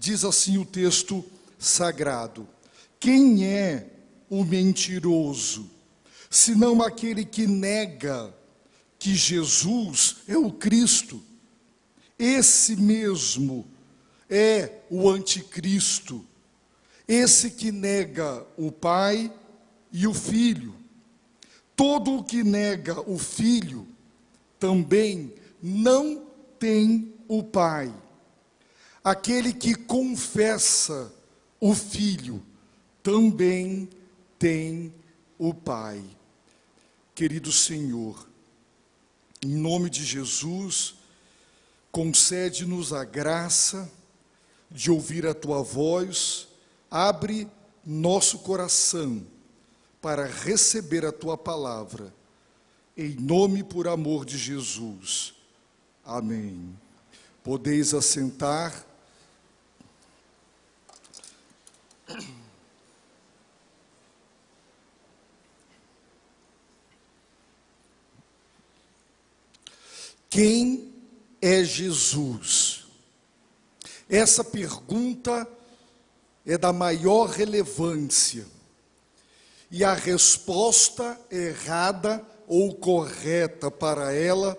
Diz assim o texto sagrado: quem é o mentiroso, senão aquele que nega que Jesus é o Cristo? Esse mesmo é o anticristo, esse que nega o Pai e o Filho. Todo o que nega o Filho também não tem o Pai. Aquele que confessa o Filho também tem o Pai. Querido Senhor, em nome de Jesus, concede-nos a graça de ouvir a Tua voz, abre nosso coração para receber a Tua palavra, em nome e por amor de Jesus. Amém. Podeis assentar. Quem é Jesus? Essa pergunta é da maior relevância, e a resposta errada ou correta para ela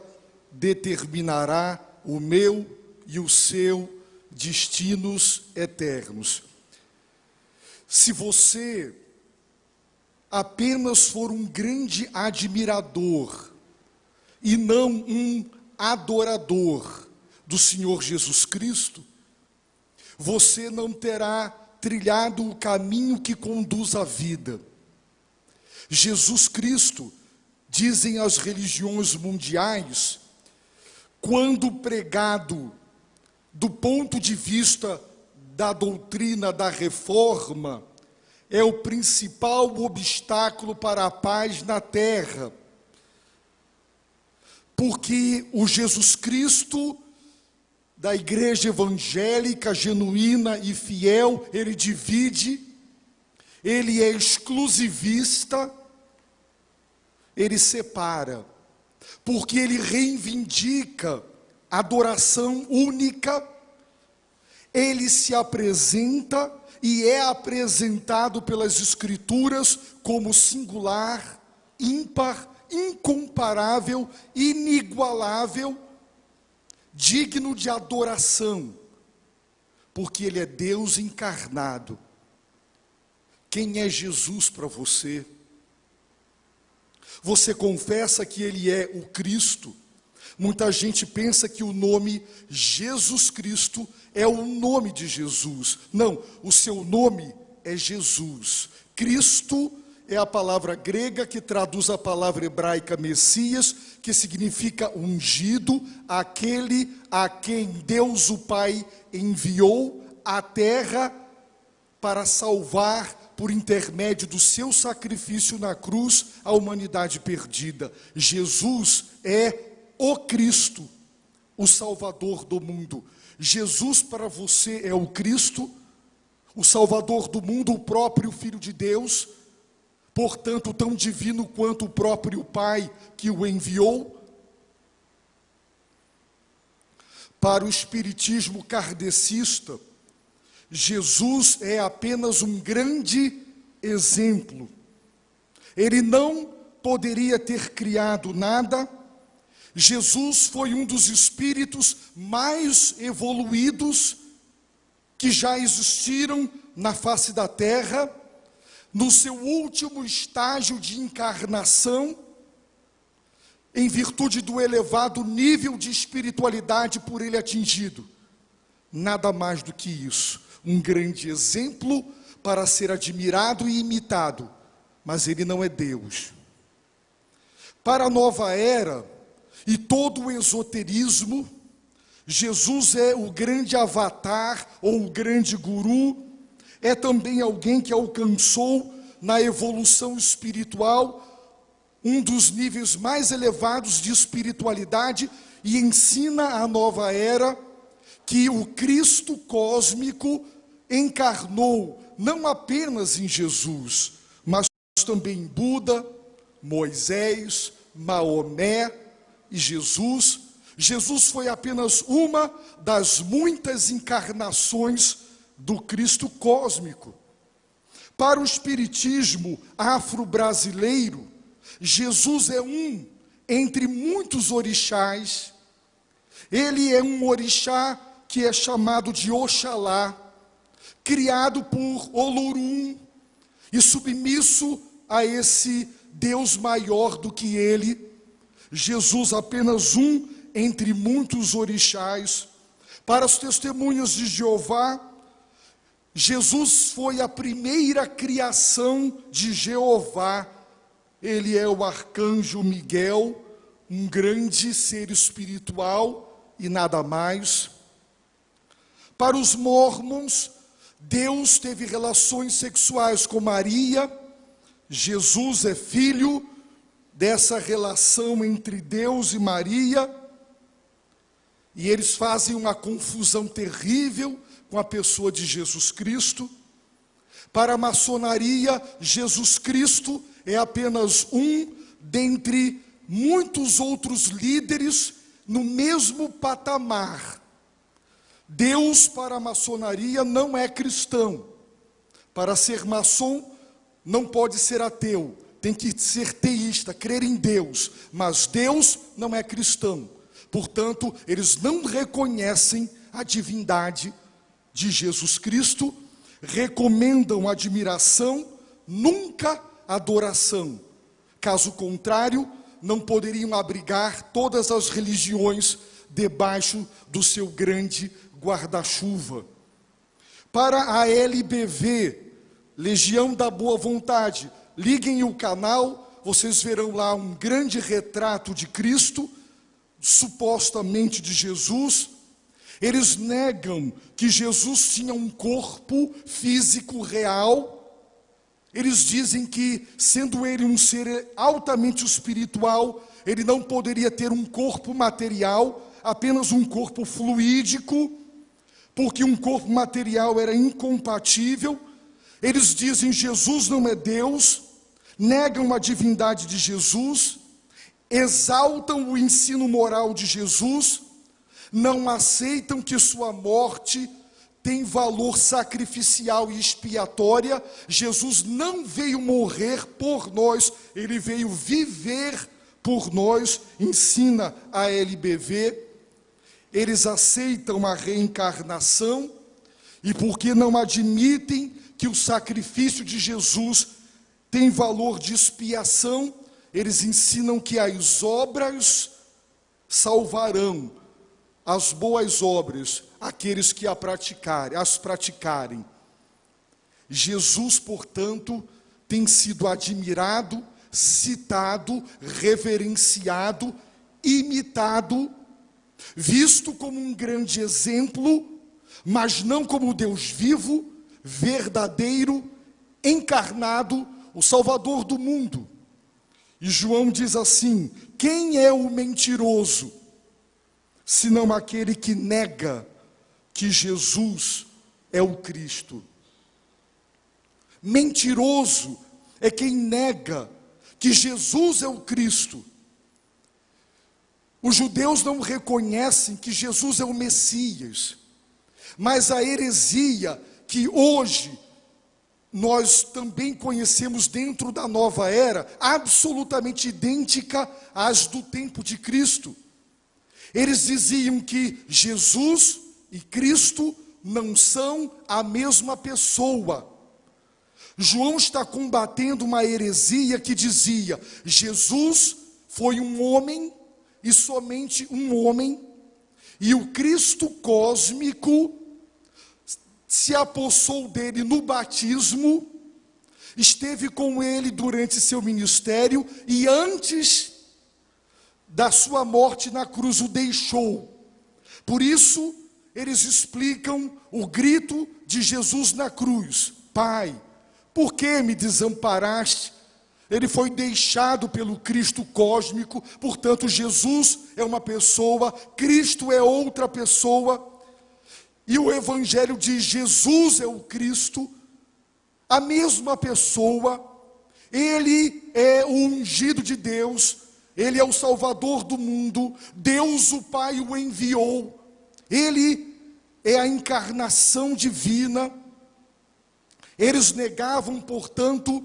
determinará o meu e o seu destinos eternos. Se você apenas for um grande admirador e não um adorador do Senhor Jesus Cristo, você não terá trilhado o caminho que conduz à vida. Jesus Cristo, dizem as religiões mundiais, quando pregado do ponto de vista da doutrina da reforma, é o principal obstáculo para a paz na terra. Porque o Jesus Cristo da igreja evangélica, genuína e fiel, ele divide, ele é exclusivista, ele separa, porque ele reivindica adoração única, ele se apresenta e é apresentado pelas Escrituras como singular, ímpar, incomparável, inigualável, digno de adoração, porque ele é Deus encarnado. Quem é Jesus para você? Você confessa que ele é o Cristo? Muita gente pensa que o nome Jesus Cristo é o nome de Jesus. Não, o seu nome é Jesus. Cristo é a palavra grega que traduz a palavra hebraica Messias, que significa ungido, aquele a quem Deus o Pai enviou à terra para salvar, por intermédio do seu sacrifício na cruz, a humanidade perdida. Jesus é o Cristo, o Salvador do mundo. Jesus para você é o Cristo, o Salvador do mundo, o próprio Filho de Deus, portanto tão divino quanto o próprio Pai que o enviou. Para o espiritismo kardecista, Jesus é apenas um grande exemplo. Ele não poderia ter criado nada. Jesus foi um dos espíritos mais evoluídos que já existiram na face da terra. No seu último estágio de encarnação, em virtude do elevado nível de espiritualidade por ele atingido. Nada mais do que isso. Um grande exemplo para ser admirado e imitado, mas ele não é Deus. Para a nova era e todo o esoterismo, Jesus é o grande avatar ou o grande guru, é também alguém que alcançou na evolução espiritual um dos níveis mais elevados de espiritualidade e ensina a nova era que o Cristo cósmico encarnou não apenas em Jesus, mas também em Buda, Moisés, Maomé e Jesus. Jesus foi apenas uma das muitas encarnações do Cristo cósmico. Para o espiritismo afro-brasileiro, Jesus é um entre muitos orixás. Ele é um orixá que é chamado de Oxalá, criado por Olorum e submisso a esse Deus maior do que ele. Jesus apenas um entre muitos orixás. Para as testemunhas de Jeová, Jesus foi a primeira criação de Jeová. Ele é o arcanjo Miguel, um grande ser espiritual e nada mais. Para os mórmons, Deus teve relações sexuais com Maria. Jesus é filho dessa relação entre Deus e Maria. E eles fazem uma confusão terrível com a pessoa de Jesus Cristo. Para a maçonaria, Jesus Cristo é apenas um dentre muitos outros líderes no mesmo patamar. Deus, para a maçonaria, não é cristão. Para ser maçom, não pode ser ateu, tem que ser teísta, crer em Deus. Mas Deus não é cristão. Portanto, eles não reconhecem a divindade de Jesus Cristo, recomendam admiração, nunca adoração. Caso contrário, não poderiam abrigar todas as religiões debaixo do seu grande guarda-chuva. Para a LBV, Legião da Boa Vontade, liguem o canal, vocês verão lá um grande retrato de Cristo, supostamente de Jesus. Eles negam que Jesus tinha um corpo físico real. Eles dizem que, sendo ele um ser altamente espiritual, ele não poderia ter um corpo material, apenas um corpo fluídico, porque um corpo material era incompatível. Eles dizem que Jesus não é Deus, negam a divindade de Jesus, exaltam o ensino moral de Jesus, não aceitam que sua morte tem valor sacrificial e expiatória. Jesus não veio morrer por nós, ele veio viver por nós, ensina a LBV. Eles aceitam a reencarnação, e porque não admitem que o sacrifício de Jesus tem valor de expiação, eles ensinam que as obras salvarão, as boas obras, aqueles que as praticarem. Jesus, portanto, tem sido admirado, citado, reverenciado, imitado, visto como um grande exemplo, mas não como Deus vivo, verdadeiro, encarnado, o Salvador do mundo. E João diz assim: quem é o mentiroso, senão aquele que nega que Jesus é o Cristo? Mentiroso é quem nega que Jesus é o Cristo. Os judeus não reconhecem que Jesus é o Messias, mas a heresia que hoje nós também conhecemos dentro da nova era, absolutamente idêntica às do tempo de Cristo. Eles diziam que Jesus e Cristo não são a mesma pessoa. João está combatendo uma heresia que dizia: Jesus foi um homem e somente um homem, e o Cristo cósmico se apossou dele no batismo, esteve com ele durante seu ministério, e antes da sua morte na cruz o deixou. Por isso, eles explicam o grito de Jesus na cruz: Pai, por que me desamparaste? Ele foi deixado pelo Cristo cósmico, portanto Jesus é uma pessoa, Cristo é outra pessoa. E o Evangelho diz: Jesus é o Cristo, a mesma pessoa. Ele é o ungido de Deus, ele é o Salvador do mundo, Deus o Pai o enviou. Ele é a encarnação divina. Eles negavam, portanto,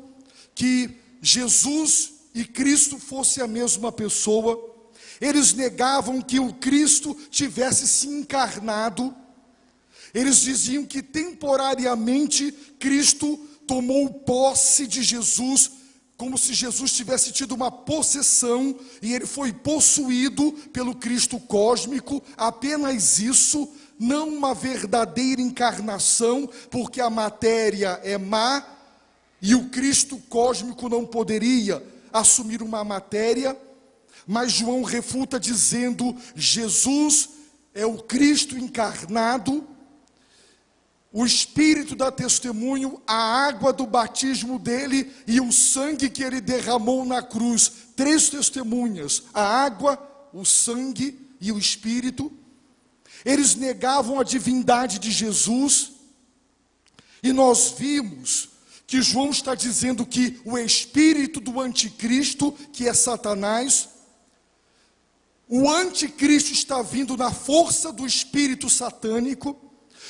que Jesus e Cristo fossem a mesma pessoa. Eles negavam que o Cristo tivesse se encarnado. Eles diziam que temporariamente Cristo tomou posse de Jesus, como se Jesus tivesse tido uma possessão e ele foi possuído pelo Cristo cósmico. Apenas isso, não uma verdadeira encarnação, porque a matéria é má e o Cristo cósmico não poderia assumir uma matéria. Mas João refuta dizendo: Jesus é o Cristo encarnado, o Espírito dá testemunho, a água do batismo dele e o sangue que ele derramou na cruz. 3 testemunhas: a água, o sangue e o Espírito. Eles negavam a divindade de Jesus. E nós vimos que João está dizendo que o espírito do anticristo, que é Satanás, o anticristo está vindo na força do espírito satânico.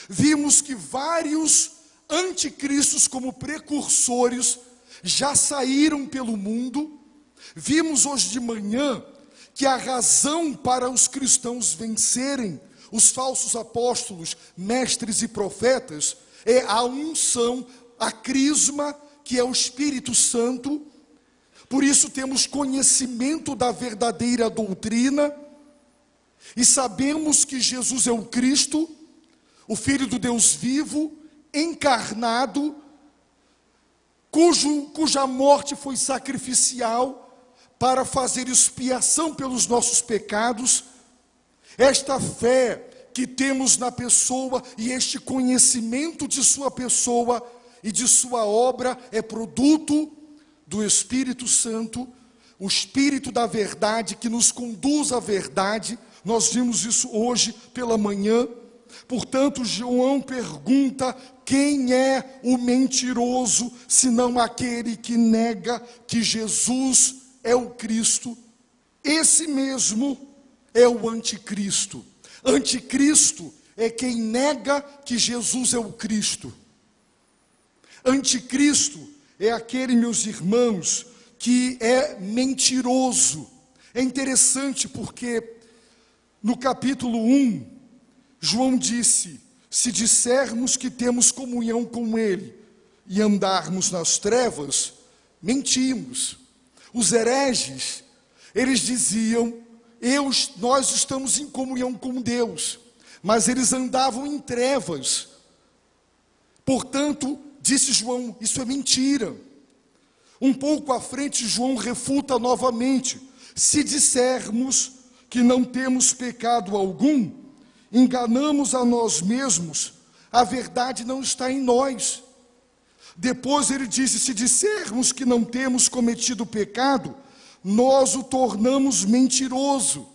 Vimos que vários anticristos como precursores já saíram pelo mundo. Vimos hoje de manhã que a razão para os cristãos vencerem os falsos apóstolos, mestres e profetas é a unção, a crisma, que é o Espírito Santo. Por isso temos conhecimento da verdadeira doutrina e sabemos que Jesus é o Cristo, o Filho do Deus vivo, encarnado, cuja morte foi sacrificial para fazer expiação pelos nossos pecados. Esta fé que temos na pessoa e este conhecimento de sua pessoa e de sua obra é produto do Espírito Santo, o Espírito da verdade que nos conduz à verdade. Nós vimos isso hoje pela manhã. Portanto, João pergunta: quem é o mentiroso, senão aquele que nega que Jesus é o Cristo? Esse mesmo é o anticristo. Anticristo é quem nega que Jesus é o Cristo. Anticristo é aquele, meus irmãos, que é mentiroso. É interessante porque no capítulo 1, João disse: se dissermos que temos comunhão com Ele e andarmos nas trevas, mentimos. Os hereges, eles diziam: nós estamos em comunhão com Deus, mas eles andavam em trevas. Portanto, disse João, isso é mentira. Um pouco à frente, João refuta novamente: se dissermos que não temos pecado algum, enganamos a nós mesmos, a verdade não está em nós. Depois ele disse: se dissermos que não temos cometido pecado, nós o tornamos mentiroso.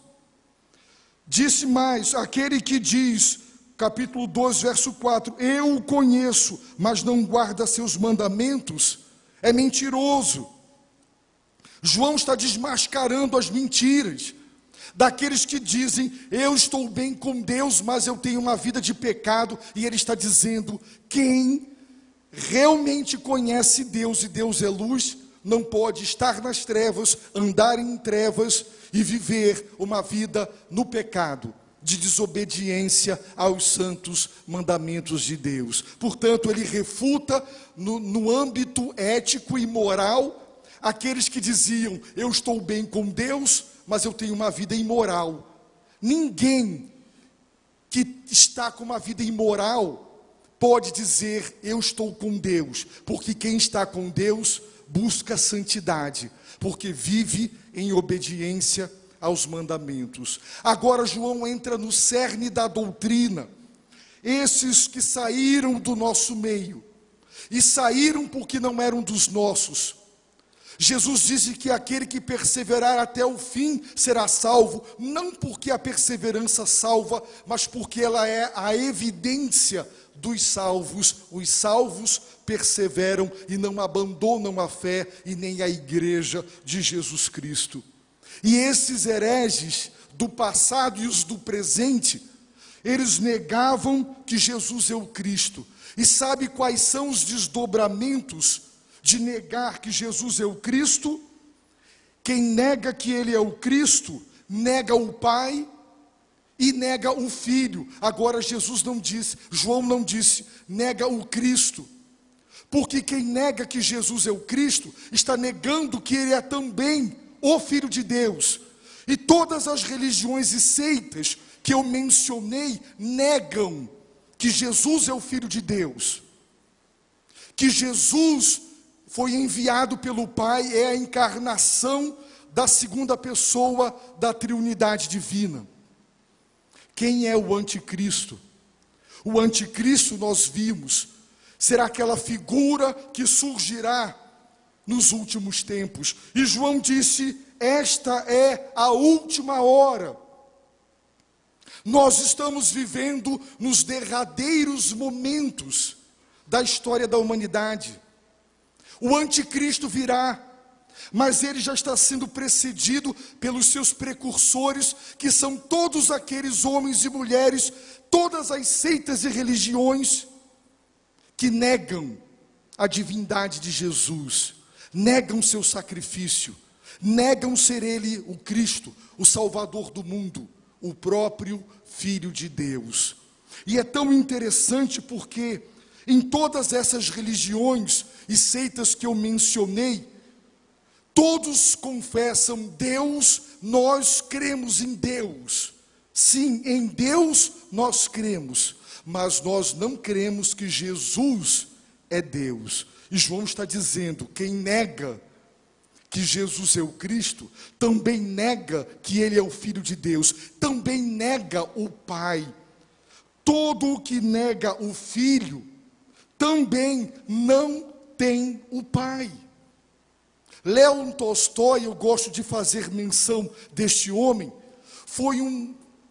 Disse mais: aquele que diz, capítulo 2, verso 4, eu o conheço, mas não guarda seus mandamentos, é mentiroso. João está desmascarando as mentiras daqueles que dizem: eu estou bem com Deus, mas eu tenho uma vida de pecado. E ele está dizendo: quem realmente conhece Deus e Deus é luz, não pode estar nas trevas, andar em trevas e viver uma vida no pecado, de desobediência aos santos mandamentos de Deus. Portanto, ele refuta no âmbito ético e moral aqueles que diziam: eu estou bem com Deus, mas eu tenho uma vida imoral. Ninguém que está com uma vida imoral pode dizer: eu estou com Deus, porque quem está com Deus busca santidade, porque vive em obediência aos mandamentos. Agora João entra no cerne da doutrina. Esses que saíram do nosso meio, e saíram porque não eram dos nossos. Jesus disse que aquele que perseverar até o fim será salvo, não porque a perseverança salva, mas porque ela é a evidência dos salvos. Os salvos perseveram e não abandonam a fé e nem a igreja de Jesus Cristo. E esses hereges do passado e os do presente, eles negavam que Jesus é o Cristo. E sabe quais são os desdobramentos de negar que Jesus é o Cristo? Quem nega que ele é o Cristo, nega o Pai e nega o Filho. Agora Jesus não disse, João não disse, nega o Cristo. Porque quem nega que Jesus é o Cristo, está negando que ele é também o Filho de Deus. E todas as religiões e seitas que eu mencionei negam que Jesus é o Filho de Deus, que Jesus foi enviado pelo Pai, é a encarnação da segunda pessoa da Trindade Divina. Quem é o anticristo? O anticristo, nós vimos, será aquela figura que surgirá nos últimos tempos. E João disse, esta é a última hora. Nós estamos vivendo nos derradeiros momentos da história da humanidade. O anticristo virá, mas ele já está sendo precedido pelos seus precursores, que são todos aqueles homens e mulheres, todas as seitas e religiões que negam a divindade de Jesus, negam seu sacrifício, negam ser ele o Cristo, o Salvador do mundo, o próprio Filho de Deus. E é tão interessante porque em todas essas religiões e seitas que eu mencionei, todos confessam Deus, nós cremos em Deus. Sim, em Deus nós cremos, mas nós não cremos que Jesus é Deus. E João está dizendo, quem nega que Jesus é o Cristo, também nega que ele é o Filho de Deus, também nega o Pai. Todo o que nega o Filho, também não tem o Pai. Leon Tolstói, eu gosto de fazer menção deste homem, foi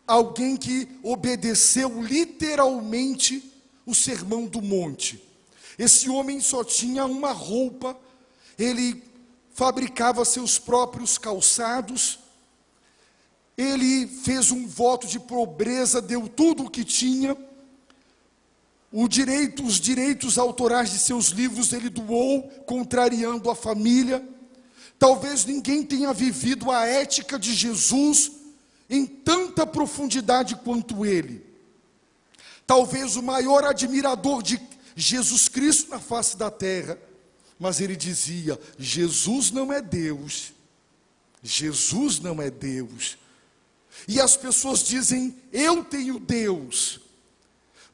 alguém que obedeceu literalmente o Sermão do Monte. Esse homem só tinha uma roupa, ele fabricava seus próprios calçados, ele fez um voto de pobreza, deu tudo o que tinha, os direitos autorais de seus livros ele doou, contrariando a família. Talvez ninguém tenha vivido a ética de Jesus em tanta profundidade quanto ele. Talvez o maior admirador de Jesus Cristo na face da terra. Mas ele dizia, Jesus não é Deus. Jesus não é Deus. E as pessoas dizem, eu tenho Deus,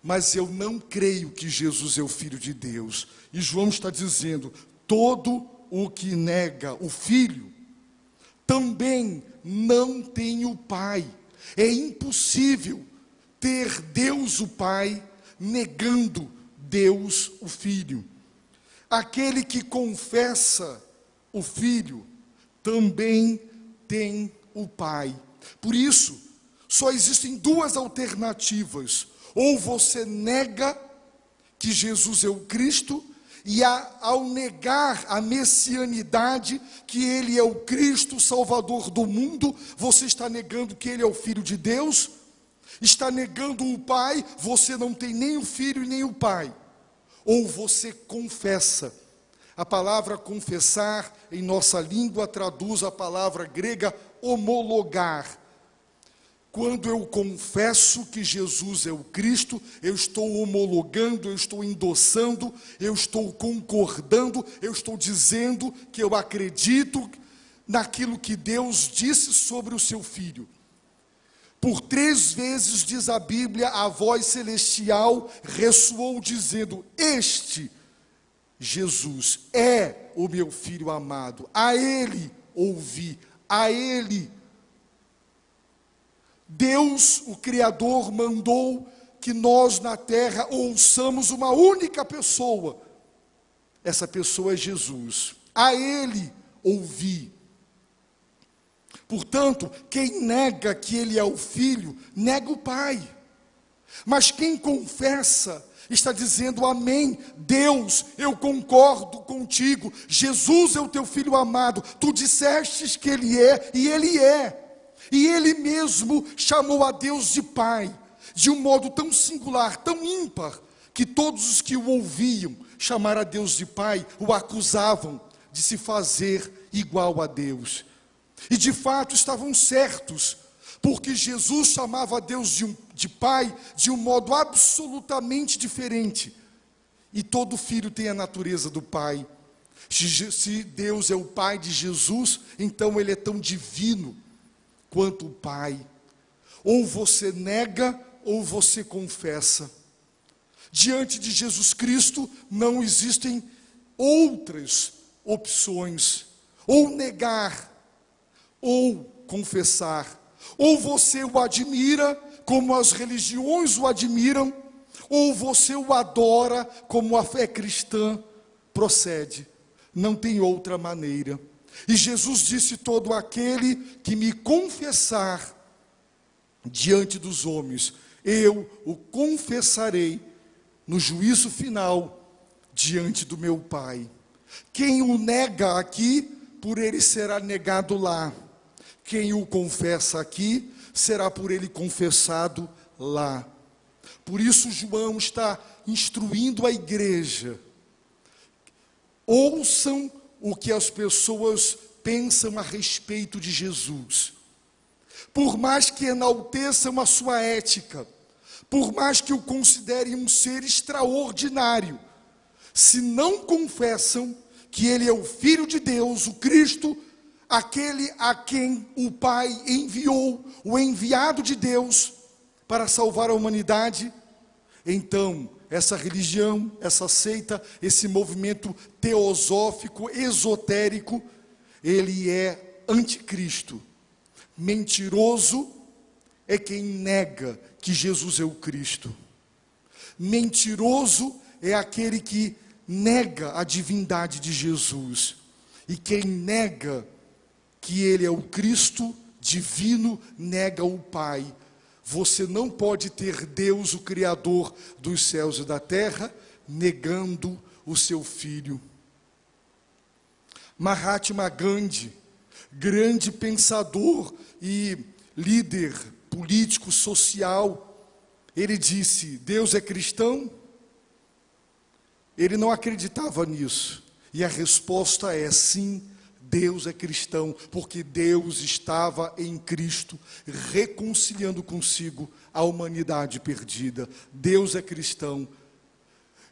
mas eu não creio que Jesus é o Filho de Deus. E João está dizendo, todo o que nega o Filho, também não tem o Pai. É impossível ter Deus o Pai, negando Deus o Filho. Aquele que confessa o Filho, também tem o Pai. Por isso, só existem duas alternativas. Ou você nega que Jesus é o Cristo, e ao negar a messianidade, que ele é o Cristo, o Salvador do mundo, você está negando que ele é o Filho de Deus, está negando o Pai, você não tem nem o Filho e nem o Pai. Ou você confessa. A palavra confessar, em nossa língua, traduz a palavra grega homologar. Quando eu confesso que Jesus é o Cristo, eu estou homologando, eu estou endossando, eu estou concordando, eu estou dizendo que eu acredito naquilo que Deus disse sobre o seu Filho. Por 3 vezes, diz a Bíblia, a voz celestial ressoou dizendo, este Jesus é o meu Filho amado, a Ele ouvi, a Ele. Deus, o Criador, mandou que nós na terra ouçamos uma única pessoa. Essa pessoa é Jesus. A Ele ouvi. Portanto, quem nega que Ele é o Filho, nega o Pai. Mas quem confessa, está dizendo amém. Deus, eu concordo contigo. Jesus é o teu Filho amado. Tu dissestes que Ele é, e Ele é. E Ele mesmo chamou a Deus de Pai. de um modo tão singular, tão ímpar, que todos os que o ouviam chamar a Deus de Pai o acusavam de se fazer igual a Deus. E de fato estavam certos, porque Jesus chamava a Deus de Pai de um modo absolutamente diferente. E todo filho tem a natureza do Pai. Se Deus é o Pai de Jesus, então Ele é tão divino quanto o Pai. Ou você nega, ou você confessa. Diante de Jesus Cristo não existem outras opções. Ou negar, ou confessar. Ou você o admira como as religiões o admiram, ou você o adora como a fé cristã procede. Não tem outra maneira. E Jesus disse: todo aquele que me confessar diante dos homens, eu o confessarei no juízo final diante do meu Pai. Quem o nega aqui, por ele será negado lá. Quem o confessa aqui, será por ele confessado lá. Por isso João está instruindo a igreja. Ouçam o que as pessoas pensam a respeito de Jesus. Por mais que enalteçam a sua ética, por mais que o considerem um ser extraordinário, se não confessam que ele é o Filho de Deus, o Cristo, aquele a quem o Pai enviou, o enviado de Deus para salvar a humanidade, então essa religião, essa seita, esse movimento teosófico, esotérico, ele é anticristo. Mentiroso é quem nega que Jesus é o Cristo. Mentiroso é aquele que nega a divindade de Jesus. E quem nega que ele é o Cristo divino, nega o Pai. Você não pode ter Deus, o Criador dos céus e da terra, negando o seu Filho. Mahatma Gandhi, grande pensador e líder político, social, ele disse: Deus é cristão? Ele não acreditava nisso. E a resposta é sim, Deus é cristão, porque Deus estava em Cristo, reconciliando consigo a humanidade perdida. Deus é cristão.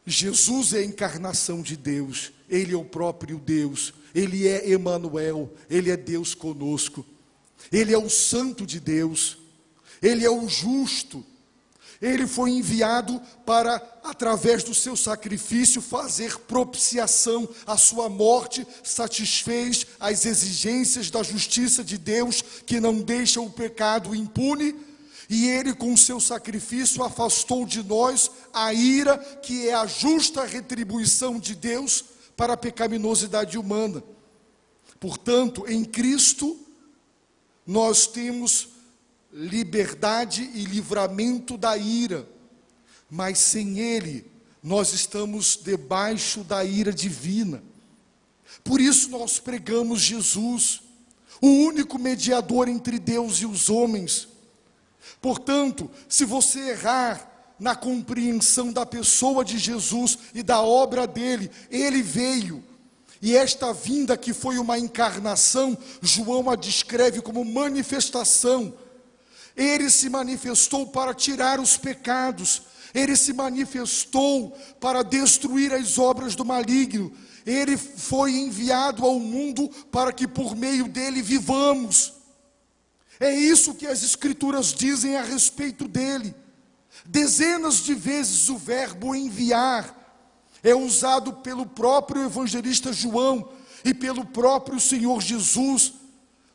Jesus é a encarnação de Deus, Ele é o próprio Deus, Ele é Emanuel, Ele é Deus conosco, Ele é o santo de Deus, Ele é o justo, Ele foi enviado para, através do seu sacrifício, fazer propiciação. A sua morte satisfez as exigências da justiça de Deus, que não deixa o pecado impune, e Ele com o seu sacrifício afastou de nós a ira, que é a justa retribuição de Deus para a pecaminosidade humana. Portanto, em Cristo, nós temos liberdade e livramento da ira, mas sem Ele, nós estamos debaixo da ira divina. Por isso nós pregamos Jesus, o único mediador entre Deus e os homens. Portanto, se você errar na compreensão da pessoa de Jesus e da obra dele, Ele veio. E esta vinda, que foi uma encarnação, João a descreve como manifestação. Ele se manifestou para tirar os pecados, Ele se manifestou para destruir as obras do maligno, Ele foi enviado ao mundo para que por meio dele vivamos. É isso que as Escrituras dizem a respeito dele. Dezenas de vezes o verbo enviar é usado pelo próprio evangelista João e pelo próprio Senhor Jesus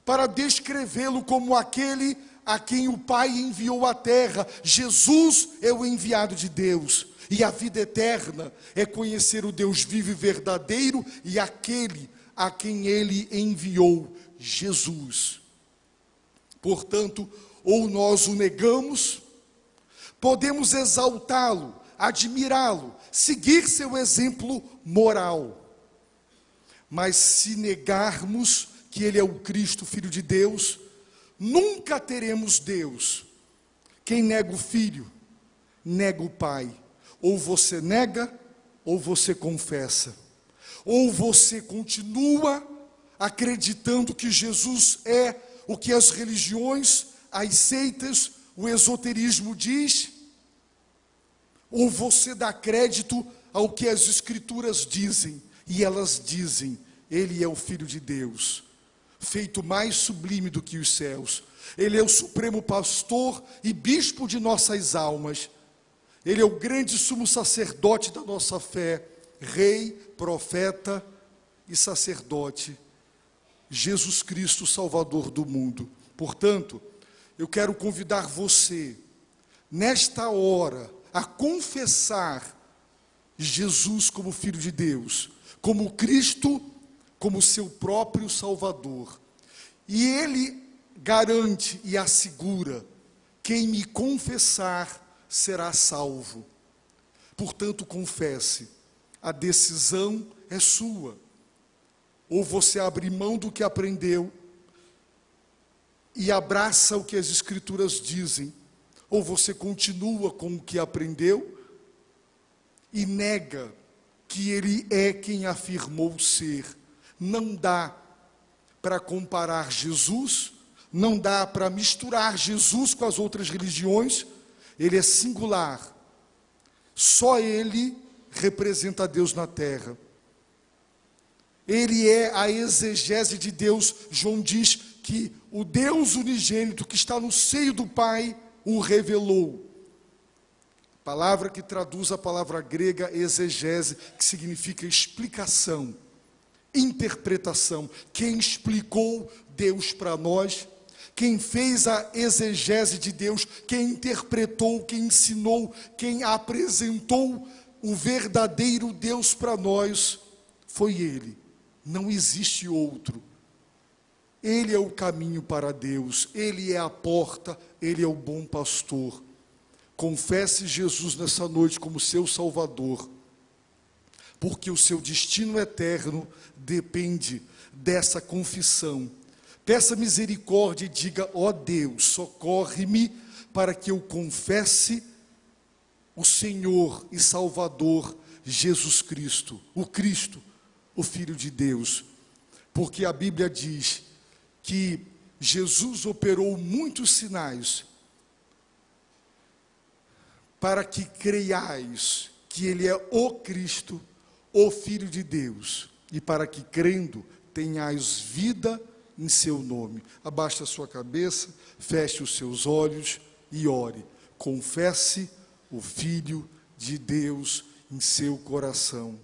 para descrevê-lo como aquele a quem o Pai enviou à terra. Jesus é o enviado de Deus, e a vida eterna é conhecer o Deus vivo e verdadeiro e aquele a quem Ele enviou, Jesus. Portanto, ou nós o negamos, podemos exaltá-lo, admirá-lo, seguir seu exemplo moral, mas se negarmos que Ele é o Cristo, Filho de Deus, nunca teremos Deus. Quem nega o Filho nega o Pai. Ou você nega, ou você confessa. Ou você continua acreditando que Jesus é o que as religiões, as seitas, o esoterismo diz, ou você dá crédito ao que as Escrituras dizem, e elas dizem: Ele é o Filho de Deus, feito mais sublime do que os céus. Ele é o supremo pastor e bispo de nossas almas. Ele é o grande sumo sacerdote da nossa fé, rei, profeta e sacerdote. Jesus Cristo, Salvador do mundo. Portanto, eu quero convidar você, nesta hora, a confessar Jesus como Filho de Deus, como Cristo, como seu próprio Salvador. E Ele garante e assegura: quem me confessar será salvo. Portanto, confesse, a decisão é sua. Ou você abre mão do que aprendeu e abraça o que as Escrituras dizem, ou você continua com o que aprendeu e nega que Ele é quem afirmou ser. Não dá para comparar Jesus, não dá para misturar Jesus com as outras religiões. Ele é singular. Só Ele representa Deus na terra. Ele é a exegese de Deus. João diz que o Deus unigênito que está no seio do Pai o revelou. Palavra que traduz a palavra grega exegese, que significa explicação, interpretação. Quem explicou Deus para nós, quem fez a exegese de Deus, quem interpretou, quem ensinou, quem apresentou o verdadeiro Deus para nós, foi Ele. Não existe outro. Ele é o caminho para Deus, Ele é a porta, Ele é o bom pastor. Confesse Jesus nessa noite como seu Salvador, porque o seu destino eterno depende dessa confissão. Peça misericórdia e diga: ó Deus, socorre-me para que eu confesse o Senhor e Salvador Jesus Cristo, o Filho de Deus. Porque a Bíblia diz que Jesus operou muitos sinais para que creiais que Ele é o Cristo, o Filho de Deus, e para que, crendo, tenhais vida em seu nome. Abaixe a sua cabeça, feche os seus olhos e ore. Confesse o Filho de Deus em seu coração.